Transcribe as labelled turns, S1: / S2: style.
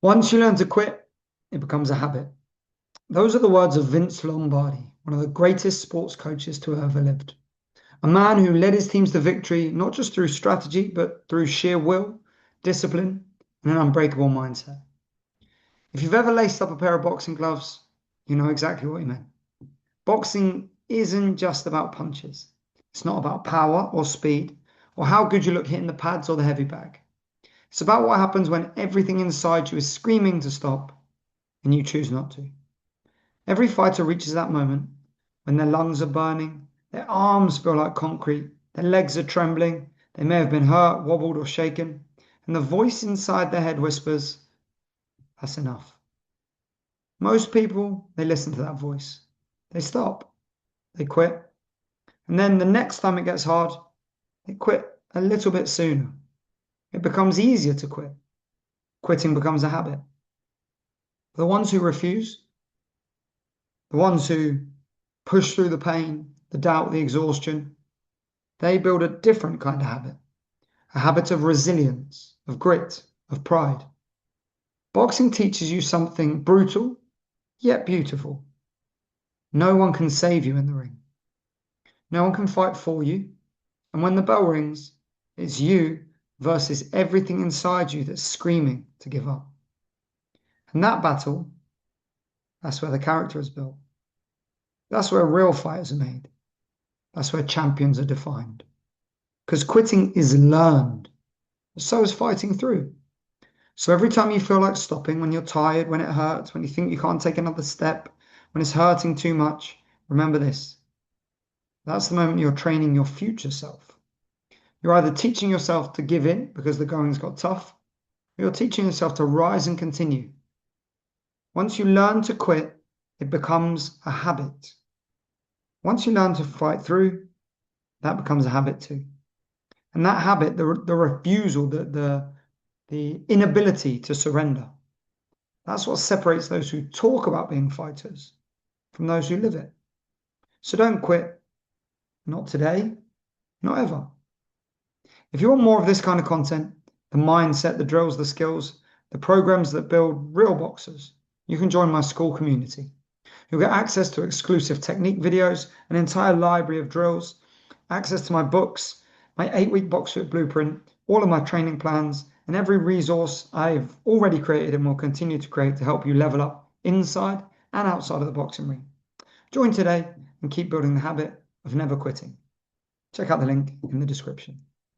S1: Once you learn to quit, it becomes a habit. Those are the words of Vince Lombardi, one of the greatest sports coaches to have ever lived. A man who led his teams to victory, not just through strategy, but through sheer will, discipline, and an unbreakable mindset. If you've ever laced up a pair of boxing gloves, you know exactly what he meant. Boxing isn't just about punches. It's not about power or speed or how good you look hitting the pads or the heavy bag. It's about what happens when everything inside you is screaming to stop and you choose not to. Every fighter reaches that moment when their lungs are burning, their arms feel like concrete, their legs are trembling, they may have been hurt, wobbled, or shaken, and the voice inside their head whispers, "That's enough." Most people, they listen to that voice. They stop, they quit, and then the next time it gets hard, they quit a little bit sooner. It becomes easier to quit. Quitting becomes a habit. The ones who refuse, the ones who push through the pain, the doubt, the exhaustion, they build a different kind of habit, a habit of resilience, of grit, of pride. Boxing teaches you something brutal, yet beautiful. No one can save you in the ring. No one can fight for you. And when the bell rings, it's you versus everything inside you that's screaming to give up. And that battle, that's where the character is built. That's where real fighters are made. That's where champions are defined. Because quitting is learned. So is fighting through. So every time you feel like stopping, when you're tired, when it hurts, when you think you can't take another step, when it's hurting too much, remember this. That's the moment you're training your future self. You're either teaching yourself to give in because the going's got tough, or you're teaching yourself to rise and continue. Once you learn to quit, it becomes a habit. Once you learn to fight through, that becomes a habit too. And that habit, the refusal, the inability to surrender, that's what separates those who talk about being fighters from those who live it. So don't quit. Not today, not ever. If you want more of this kind of content, the mindset, the drills, the skills, the programs that build real boxers, you can join my Skool community. You'll get access to exclusive technique videos, an entire library of drills, access to my books, my 8-week BoxFit Blueprint, all of my training plans, and every resource I've already created and will continue to create to help you level up inside and outside of the boxing ring. Join today and keep building the habit of never quitting. Check out the link in the description.